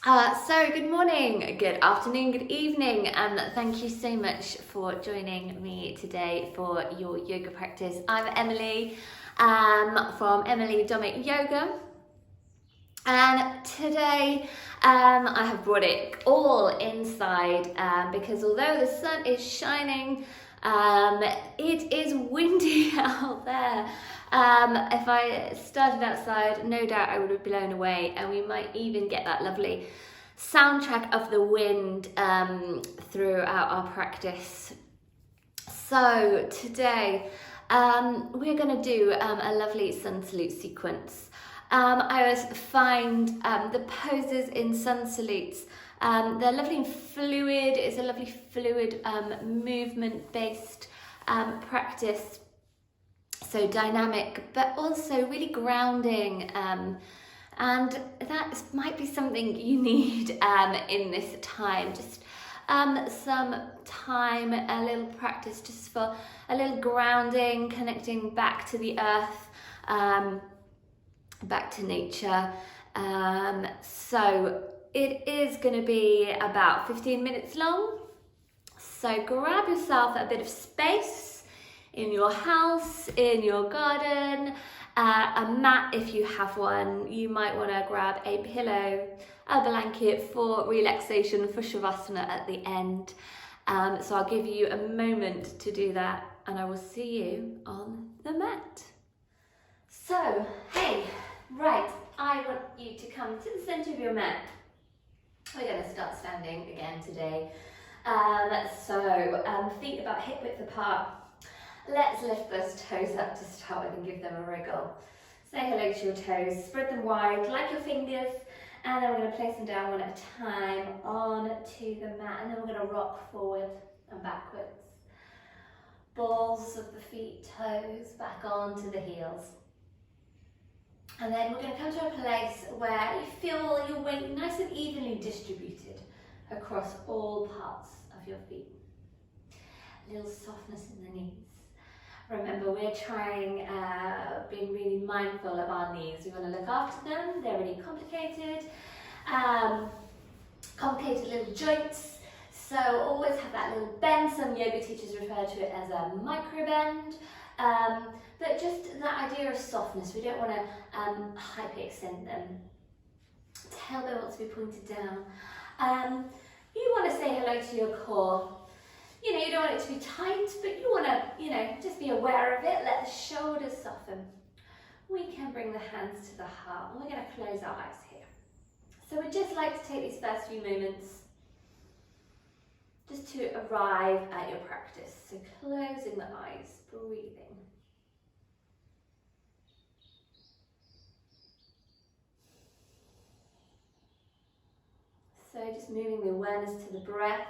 So good morning, good afternoon, good evening, and thank you so much for joining me today for your yoga practice. I'm Emily from Emily Domit Yoga, and today I have brought it all inside because although the sun is shining, it is windy out there. If I started outside, no doubt I would have blown away, and we might even get that lovely soundtrack of the wind throughout our practice. So today we're going to do a lovely Sun Salute sequence. I always find the poses in Sun Salutes, they're lovely and fluid. It's a lovely fluid movement-based practice. So dynamic, but also really grounding. And that might be something you need in this time. Just some time, a little practice just for a little grounding, connecting back to the earth, back to nature. So it is going to be about 15 minutes long. So grab yourself a bit of space in your house, in your garden, a mat if you have one. You might want to grab a pillow, a blanket for relaxation, for Shavasana at the end. So I'll give you a moment to do that, and I will see you on the mat. So, hey, right, I want you to come to the centre of your mat. We're going to start standing again today. Feet about hip width apart. Let's lift those toes up to start with and give them a wriggle. Say hello to your toes, spread them wide like your fingers, and then we're going to place them down one at a time onto the mat, and then we're going to rock forward and backwards. Balls of the feet, toes back onto the heels. And then we're going to come to a place where you feel your weight nice and evenly distributed across all parts of your feet. A little softness in the knees. Remember, we're trying, being really mindful of our knees. We want to look after them. They're really complicated. Complicated little joints. So always have that little bend. Some yoga teachers refer to it as a micro bend. But just that idea of softness. We don't want to hyperextend them. Tailbone wants to be pointed down. You want to say hello to your core. You know, you don't want it to be tight, but you want to, just be aware of it. Let the shoulders soften. We can bring the hands to the heart, and we're going to close our eyes here. So we'd just like to take these first few moments just to arrive at your practice. So closing the eyes, breathing. So just moving the awareness to the breath.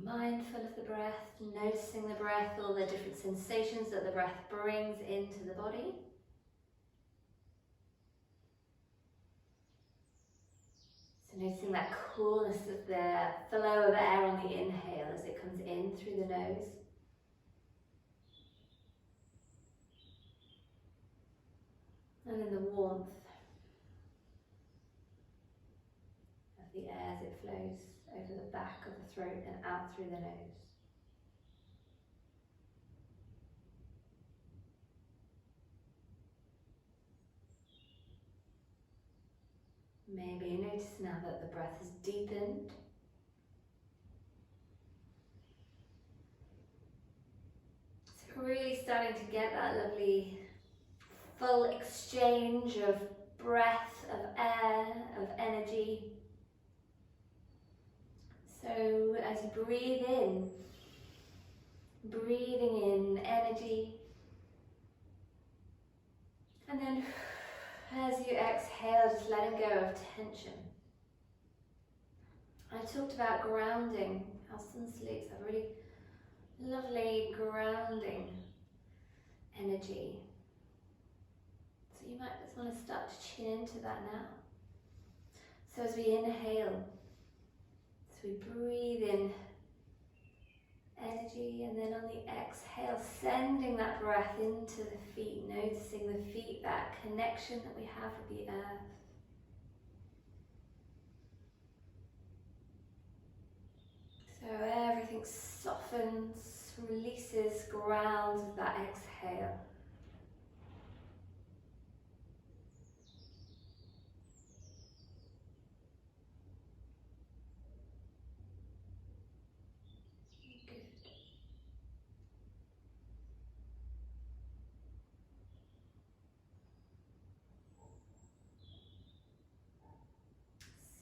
Mindful of the breath, noticing the breath, all the different sensations that the breath brings into the body. So noticing that coolness of the flow of air on the inhale as it comes in through the nose. And then the warmth of the air as it flows over the back of the throat and out through the nose. Maybe you notice now that the breath has deepened. So really starting to get that lovely full exchange of breath, of air, of energy. So as you breathe in, breathing in energy, and then as you exhale, just letting go of tension. I talked about grounding, how Sun Salutes have really lovely grounding energy. So you might just want to start to tune into that now. So as we inhale, as we breathe in energy, and then on the exhale, sending that breath into the feet, noticing the feet, that connection that we have with the earth. So everything softens, releases, grounds with that exhale.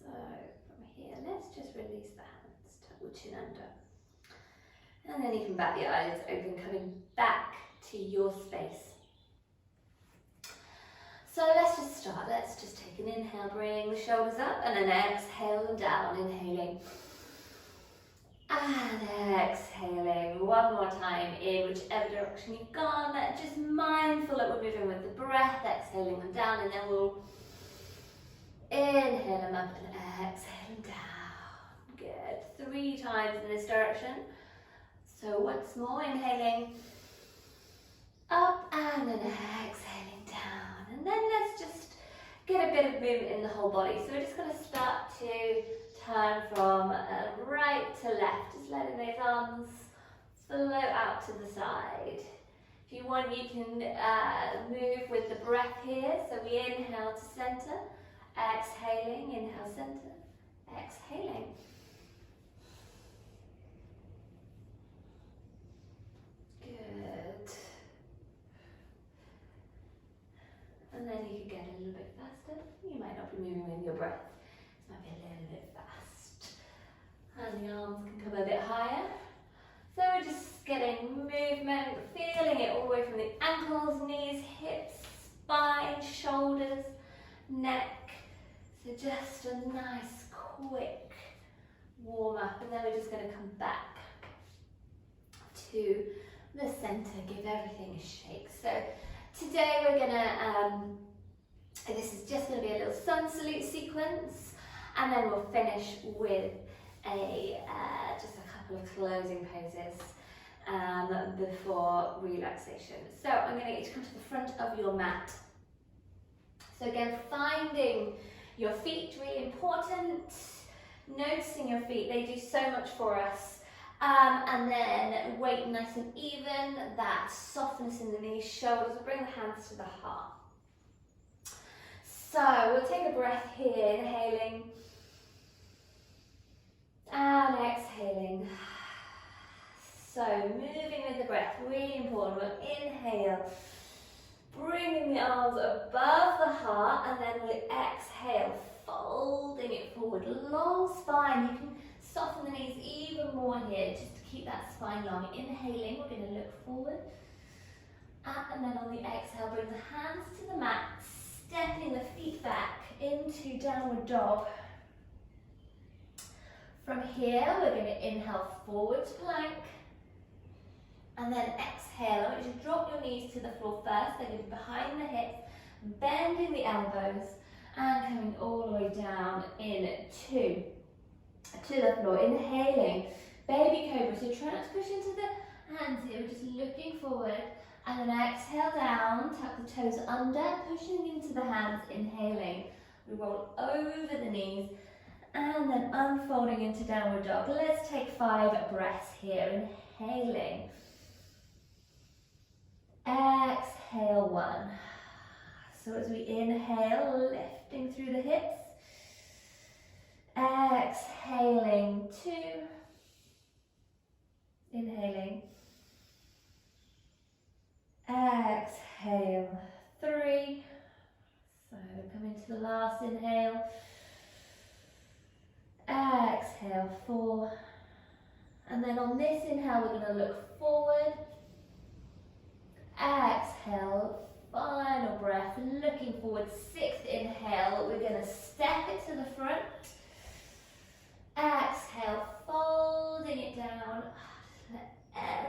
So from here, let's just release the hands, tuck the chin under. And then you can bat the eyelids open, coming back to your space. So let's just start. Let's just take an inhale, bring the shoulders up, and then exhale them down, inhaling. And exhaling one more time in whichever direction you've gone. Just mindful that we're moving with the breath, exhaling them down, and then we'll inhale them up and exhale them down. Good. 3 times in this direction. So once more, inhaling up and then exhaling down. And then let's just get a bit of movement in the whole body. So we're just going to start to turn from right to left. Just letting those arms float out to the side. If you want, you can move with the breath here. So we inhale to center, exhaling, inhale center, exhaling. Good. And then you can get a little bit faster. You might not be moving with your breath. This might be a little bit fast. And the arms can come a bit higher. So we're just getting movement, feeling it all the way from the ankles, knees, hips, spine, shoulders, neck. So just a nice, quick warm up. And then we're just going to come back to the center, give everything a shake. So today we're gonna, this is just gonna be a little Sun Salute sequence, and then we'll finish with just a couple of closing poses before relaxation. So I'm gonna get you to come to the front of your mat. So again, finding your feet, really important. Noticing your feet, they do so much for us. And then weight nice and even, that softness in the knees, shoulders. We'll bring the hands to the heart. So we'll take a breath here, inhaling and exhaling. So moving with the breath, really important. We'll inhale, bringing the arms above the heart, and then we'll exhale, folding it forward, long spine. You can soften the knees even more here, just to keep that spine long. Inhaling, we're going to look forward. And then on the exhale, bring the hands to the mat, stepping the feet back into downward dog. From here, we're going to inhale forward to plank. And then exhale, I want you to drop your knees to the floor first. They're going to be behind the hips, bending the elbows, and coming all the way down into to the floor. Inhaling, baby cobra. So try not to push into the hands here. We're just looking forward. And then exhale down, tuck the toes under, pushing into the hands, inhaling. We roll over the knees and then unfolding into downward dog. Let's take 5 breaths here. Inhaling. Exhale 1. So as we inhale, lifting through the hips. Exhaling 2. Inhaling. Exhale 3. So coming to the last inhale. Exhale 4. And then on this inhale, we're going to look forward. Exhale, final breath, looking forward. 6th inhale, we're going to step it to the front. Exhale, folding it down. Let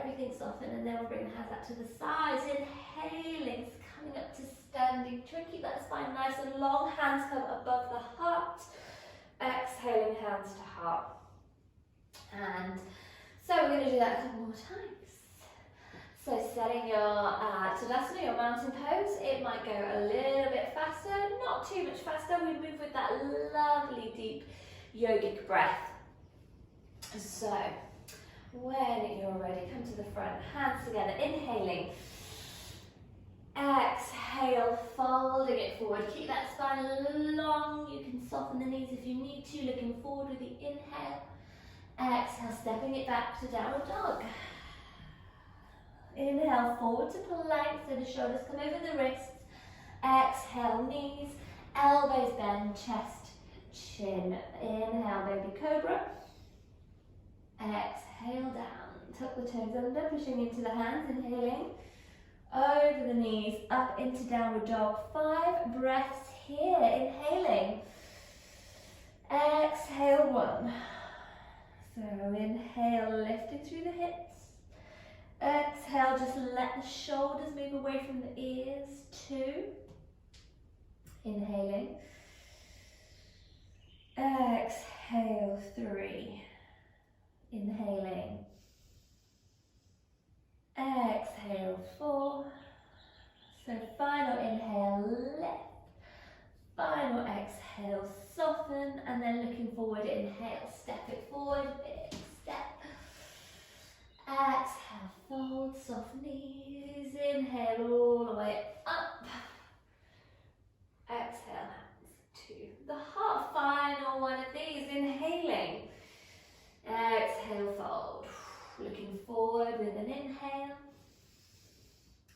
everything soften, and then we'll bring the hands up to the sides. Inhaling, coming up to standing. Try and keep that spine nice and long. Hands come above the heart. Exhaling, hands to heart. And So we're going to do that a couple more times. So setting your Tadasana, your mountain pose, it might go a little bit faster, not too much faster. We move with that lovely deep yogic breath. So when you're ready, come to the front, hands together, inhaling. Exhale, folding it forward. Keep that spine long. You can soften the knees if you need to, looking forward with the inhale. Exhale, stepping it back to downward dog. Inhale, forward to plank, so the shoulders come over the wrists. Exhale, knees, elbows bend, chest, chin. Inhale, baby cobra. Exhale down. Tuck the toes under, pushing into the hands, inhaling. Over the knees, up into downward dog. 5 breaths here, inhaling. Exhale, 1. So inhale, lifting through the hips. Exhale, just let the shoulders move away from the ears. 2. Inhaling. Exhale, 3. Inhaling. Exhale, 4. So final inhale, lift. Final exhale, soften, and then looking forward, inhale, step it forward, big step. Exhale, fold, soft knees, inhale all the way up. Exhale, hands to the heart, final one of these, inhaling. Exhale, fold. Looking forward with an inhale.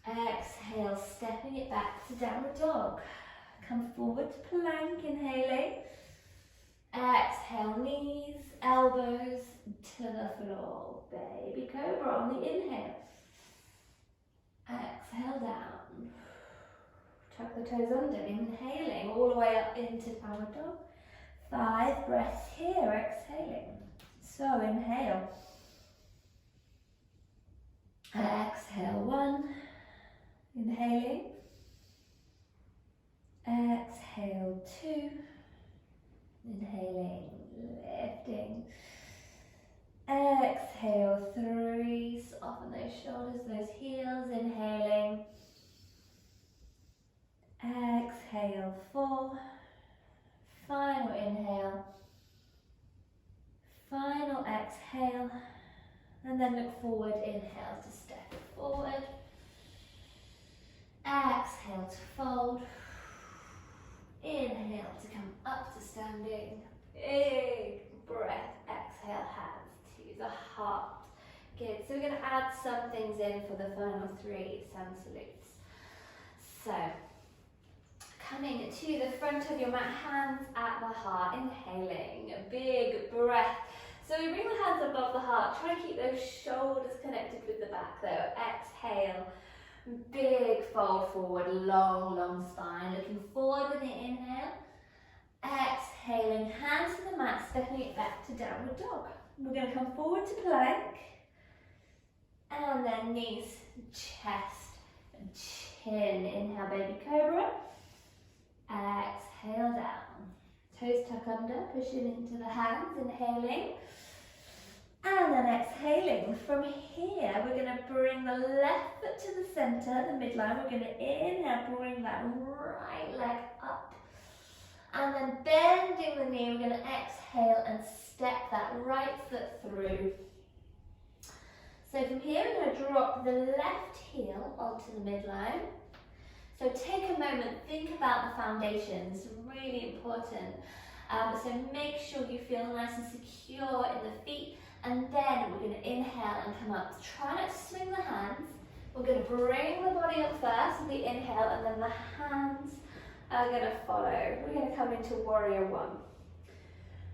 Exhale, stepping it back to downward dog. Come forward to plank, inhaling. Exhale, knees, elbows to the floor. Baby cobra on the inhale. Exhale down. Tuck the toes under, inhaling all the way up into downward dog. 5 breaths here, exhaling. So inhale. Exhale, 1. Inhaling. Exhale, 2. Inhaling, lifting. Exhale, 3. Soften those shoulders, those heels. Inhaling. Exhale, 4. Final inhale. Final exhale. And then look forward, inhale to step it forward. Exhale to fold. Inhale to come up to standing. Big breath. Exhale, hands to the heart. Good. So we're going to add some things in for the final 3 sun salutes. So, coming to the front of your mat, hands at the heart. Inhaling. A big breath. So we bring the hands above the heart. Try and keep those shoulders connected with the back though. Exhale. Big fold forward, long, long spine. Looking forward with the inhale. Exhaling, hands to the mat, stepping it back to downward dog. We're going to come forward to plank. And then knees, chest, and chin. Inhale, baby cobra. Exhale down. Toes tuck under, pushing into the hands, inhaling. And then exhaling. From here, we're going to bring the left foot to the center, the midline. We're going to inhale, bring that right leg up. And then bending the knee, we're going to exhale and step that right foot through. So from here, we're going to drop the left heel onto the midline. So take a moment, think about the foundations, really important. So make sure you feel nice and secure in the feet. And then we're going to inhale and come up. Try not to swing the hands. We're going to bring the body up first with the inhale, and then the hands are going to follow. We're going to come into warrior 1.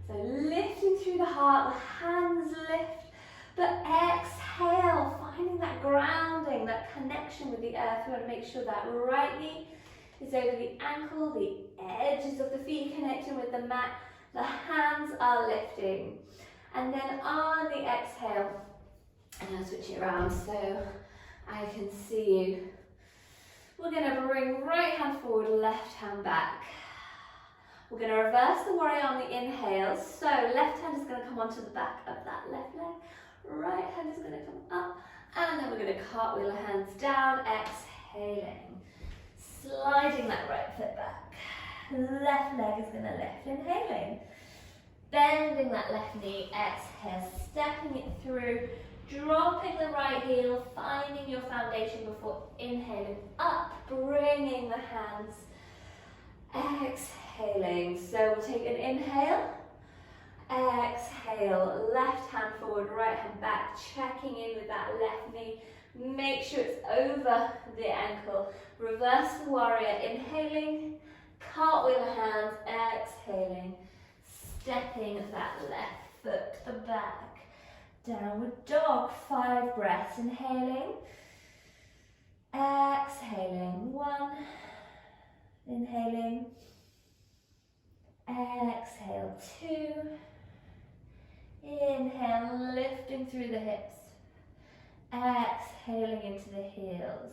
So lifting through the heart, the hands lift, but exhale, finding that grounding, that connection with the earth. We want to make sure that right knee is over the ankle, the edges of the feet connecting with the mat. The hands are lifting. And then on the exhale, I'm going to switch it around so I can see you. We're going to bring right hand forward, left hand back. We're going to reverse the warrior on the inhale. So left hand is going to come onto the back of that left leg. Right hand is going to come up, and then we're going to cartwheel the hands down, exhaling. Sliding that right foot back. Left leg is going to lift, inhaling. Bending that left knee, exhale, stepping it through, dropping the right heel, finding your foundation before inhaling up, bringing the hands, exhaling. So we'll take an inhale, exhale, left hand forward, right hand back, checking in with that left knee. Make sure it's over the ankle. Reverse the warrior, inhaling, cartwheel the hands, exhaling, stepping that left foot back. Downward dog, 5 breaths, inhaling, exhaling, 1, inhaling, exhale, 2, inhale, lifting through the hips, exhaling into the heels,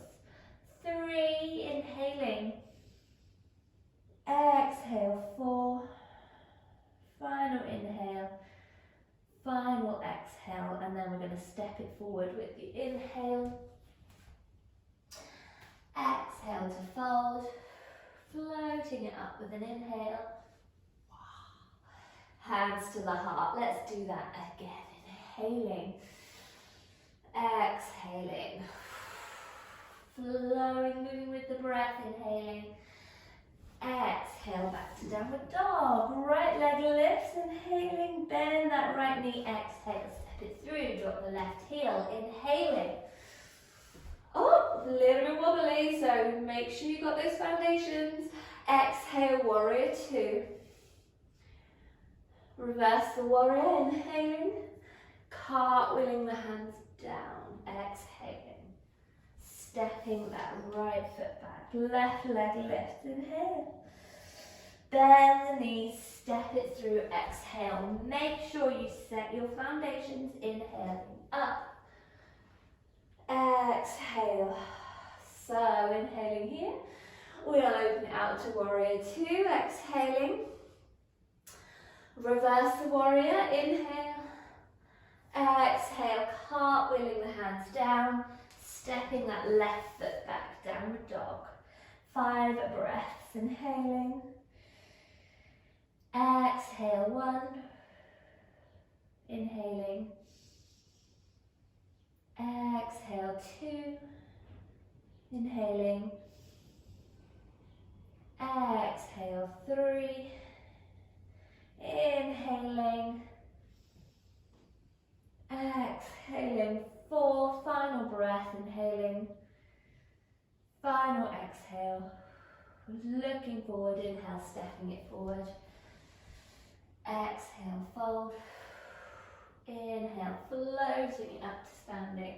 3, inhaling, exhale, 4, final inhale, final exhale, and then we're going to step it forward with the inhale, exhale to fold, floating it up with an inhale, hands to the heart. Let's do that again, inhaling, exhaling, flowing, moving with the breath, inhaling, exhale, back to downward dog, right leg lifts, inhaling, bend that right knee, exhale, step it through, drop the left heel, inhaling, oh, a little bit wobbly, so make sure you got those foundations, exhale, warrior 2, reverse the warrior, inhaling, cartwheeling the hands down, exhaling, stepping that right foot back, left leg lifts, inhale, bend the knees, step it through, exhale, make sure you set your foundations, inhaling up, exhale, so inhaling here, we'll open out to warrior 2, exhaling, reverse the warrior, inhale, exhale, cartwheeling the hands down, stepping that left foot back, downward dog, 5 breaths, inhaling, exhale, 1, inhaling, exhale, 2, inhaling, exhale, 3, inhaling, exhaling, 4, final breath, inhaling, final exhale, looking forward, inhale, stepping it forward, exhale, fold, inhale, floating it up to standing,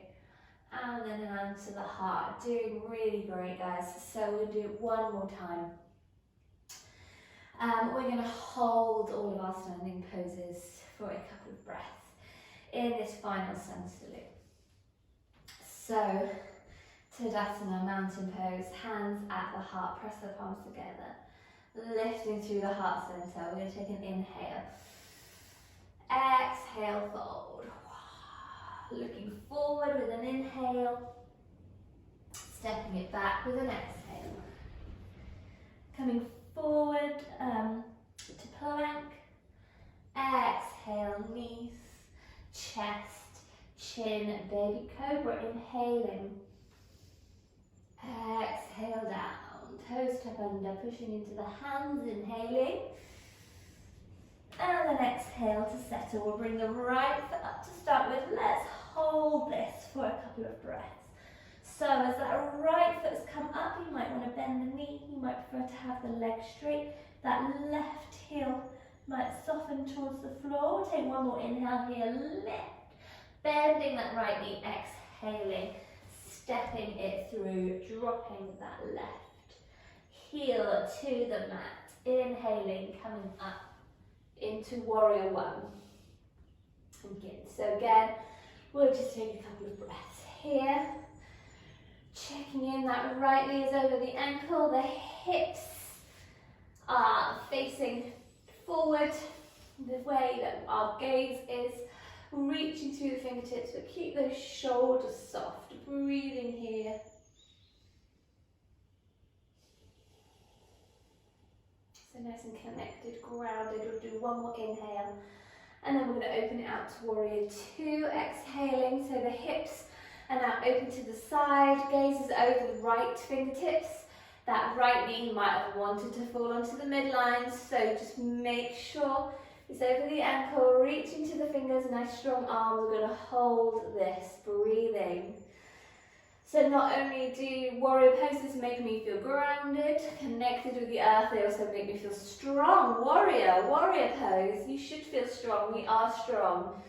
and then hand to the heart, doing really great guys, so we'll do it one more time. We're going to hold all of our standing poses for a couple of breaths in this final Sun Salute. So, Tadasana, mountain pose, hands at the heart, press the palms together, lifting through the heart center. We're going to take an inhale, exhale, fold, looking forward with an inhale, stepping it back with an exhale, coming forward to plank, exhale, knees, chest, chin, baby cobra, inhaling, exhale down, toes tap under, pushing into the hands, inhaling, and then exhale to settle. We'll bring the right foot up to start with. Let's hold this for a couple of breaths. So as that right foot's come up, you might want to bend the knee, you might prefer to have the leg straight, that left heel might soften towards the floor. We'll take one more inhale here, lift, bending that right knee, exhaling, stepping it through, dropping that left heel to the mat, inhaling, coming up into warrior 1. So again, we'll just take a couple of breaths here. Checking in, that right knee is over the ankle, the hips are facing forward, the way that our gaze is. reaching through the fingertips, but keep those shoulders soft, breathing here. So nice and connected, grounded. We'll do one more inhale, and then we're going to open it out to warrior two, exhaling, so the hips are now open to the side, gaze is over the right fingertips. That right knee might have wanted to fall onto the midline, so just make sure it's over the ankle, reach into the fingers, nice strong arms. We're going to hold this, breathing. So not only do warrior poses make me feel grounded, connected with the earth, they also make me feel strong. Warrior pose, you should feel strong, we are strong.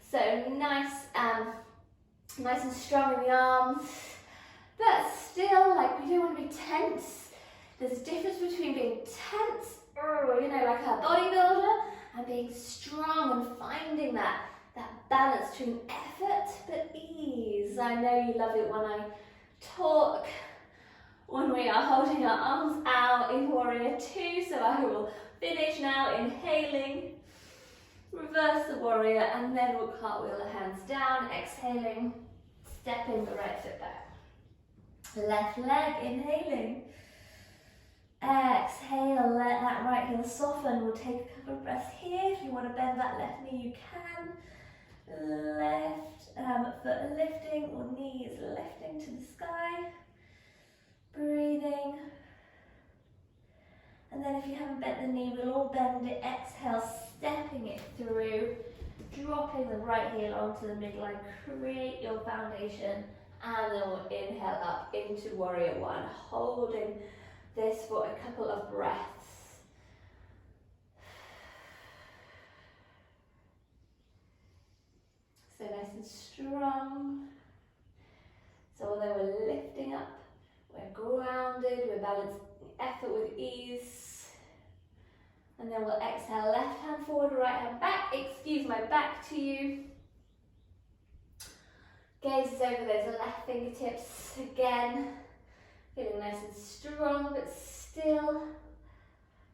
So nice and strong in the arms, but still, like, we don't want to be tense. There's a difference between being tense, you know, like a bodybuilder, and being strong and finding that balance between effort but ease. I know you love it when I talk, when we are holding our arms out in warrior two, so I will finish now, inhaling, reverse the warrior, and then we'll cartwheel the hands down, exhaling, stepping the right foot back. Left leg, inhaling. Exhale, let that right heel soften. We'll take a couple of breaths here. If you want to bend that left knee, you can. Left foot lifting, or knees lifting to the sky. Breathing. And then if you haven't bent the knee, we'll all bend it. Exhale, stepping it through. Dropping the right heel onto the midline. Create your foundation. And then we'll inhale up into warrior one, holding this for a couple of breaths. So nice and strong. So although we're lifting up, we're grounded, we're balancing effort with ease. And then we'll exhale, left hand forward, right hand back. Excuse my back to you. Gaze is over those left fingertips again. Feeling nice and strong, but still,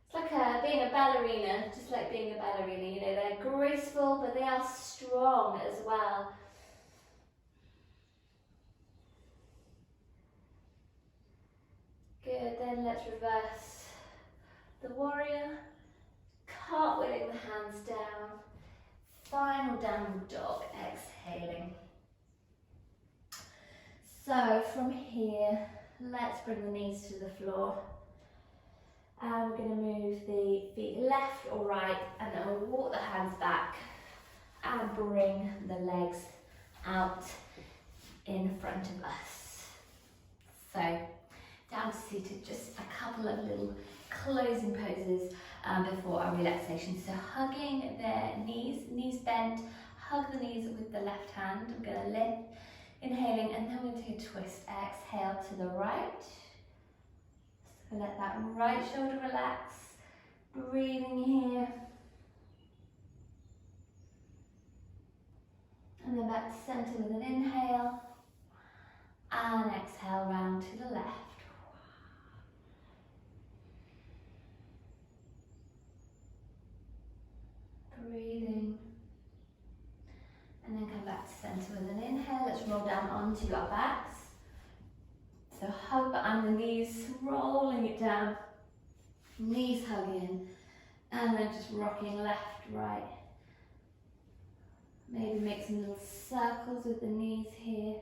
it's like being a ballerina, just like being a ballerina. You know, they're graceful, but they are strong as well. Good, then let's reverse the warrior. Cartwheeling the hands down. Final downward dog, exhaling. So from here, let's bring the knees to the floor. And we're going to move the feet left or right, and then we'll walk the hands back and bring the legs out in front of us. So down to seated, just a couple of little closing poses before our relaxation. So hugging the knees bent, hug the knees with the left hand. I'm going to lift. Inhaling, and then we're going to take a twist. Exhale to the right. So let that right shoulder relax. Breathing here. And then back to center with an inhale. And exhale round to the left. Breathing. And then come back to center with an inhale. Let's roll down onto our backs. So hug behind the knees, rolling it down. Knees hugging. And then just rocking left, right. Maybe make some little circles with the knees here.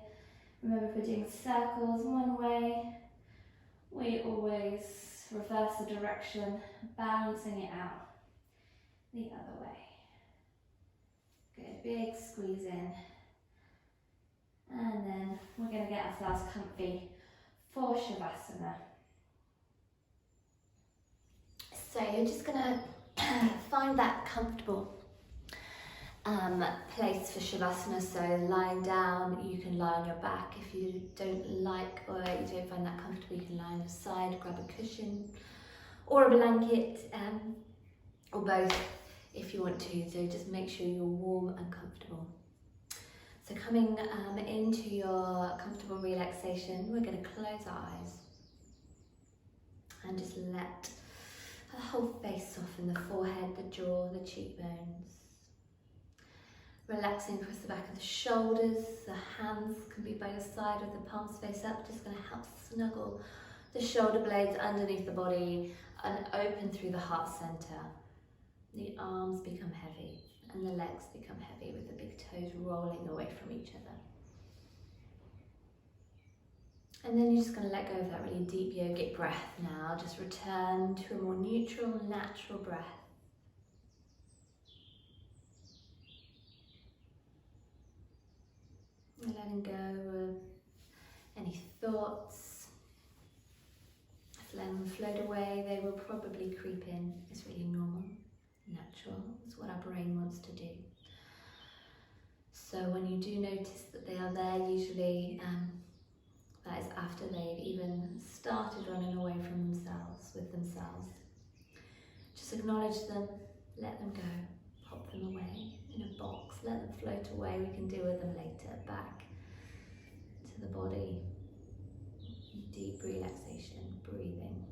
Remember, if we're doing circles one way, we always reverse the direction, balancing it out the other way. Good, big squeeze in. And then we're going to get ourselves comfy for Shavasana. So you're just going to find that comfortable place for Shavasana. So lying down, you can lie on your back. If you don't like, or you don't find that comfortable, you can lie on your side, grab a cushion or a blanket, or both if you want to. So just make sure you're warm and comfortable. So coming into your comfortable relaxation, we're going to close our eyes and just let the whole face soften, the forehead, the jaw, the cheekbones. Relaxing across the back of the shoulders, the hands can be by your side with the palms face up, just going to help snuggle the shoulder blades underneath the body and open through the heart center. The arms become heavy and the legs become heavy with the big toes rolling away from each other. And then you're just going to let go of that really deep yogic breath now. Just return to a more neutral, natural breath. And letting go of any thoughts. Just letting them float away. They will probably creep in. It's really normal, natural. It's what our brain wants to do. So when you do notice that they are there, usually that is after they've even started running away from themselves, with themselves. Just acknowledge them, let them go, pop them away in a box, let them float away. We can deal with them later. Back to the body. Deep relaxation, breathing.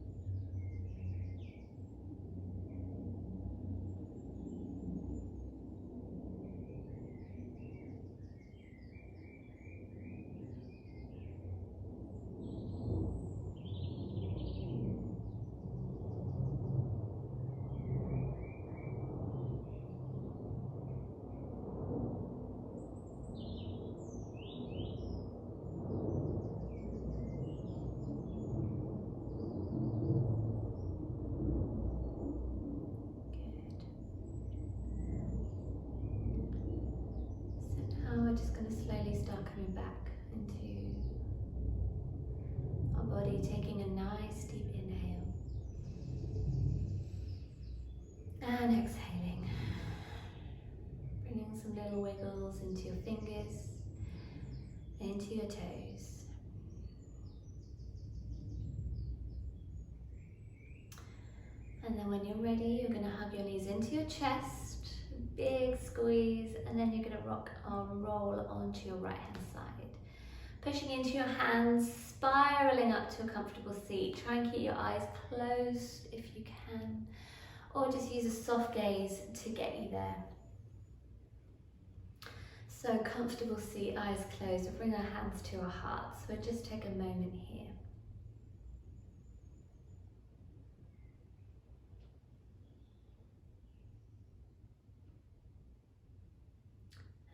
We're just going to slowly start coming back into our body, taking a nice deep inhale and exhaling, bringing some little wiggles into your fingers, into your toes. And then when you're ready, you're going to hug your knees into your chest. Big squeeze, and then you're going to rock or roll onto your right hand side, pushing into your hands, spiraling up to a comfortable seat. Try and keep your eyes closed if you can, or just use a soft gaze to get you there. So comfortable seat, eyes closed. We'll bring our hands to our hearts. So just take a moment here.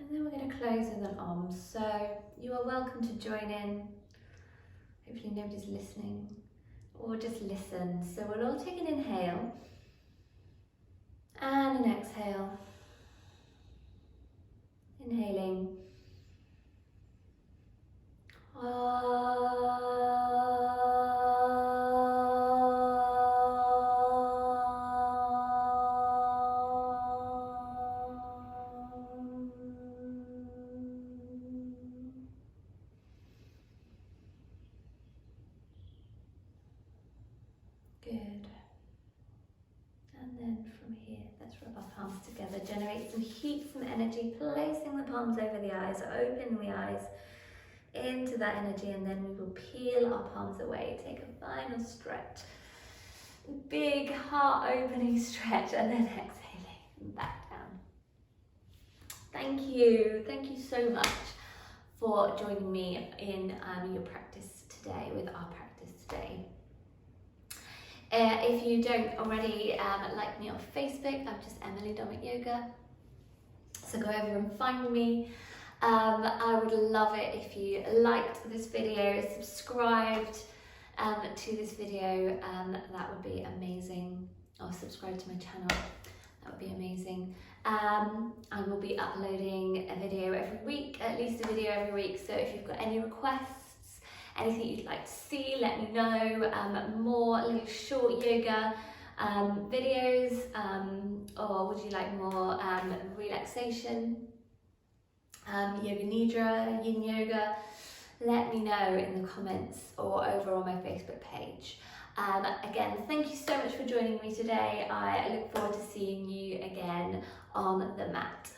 And then we're going to close with an Om. So you are welcome to join in. Hopefully nobody's listening, or just listen. So we'll all take an inhale and an exhale. Inhaling. Good. And then from here, let's rub our palms together. Generate some heat, some energy, placing the palms over the eyes, open the eyes into that energy, and then we will peel our palms away. Take a final stretch. Big heart opening stretch, and then exhaling back down. Thank you so much for joining me in your practice today, with our practice today. If you don't already like me on Facebook, I'm just Emily Yoga. So go over and find me. I would love it if you liked this video, subscribed to this video, that would be amazing. Or subscribe to my channel, that would be amazing. I will be uploading a video every week, at least a video every week. So if you've got any requests, anything you'd like to see, let me know. More little short yoga videos, or would you like more relaxation, yoga nidra, yin yoga? Let me know in the comments or over on my Facebook page. Again, thank you so much for joining me today. I look forward to seeing you again on the mat.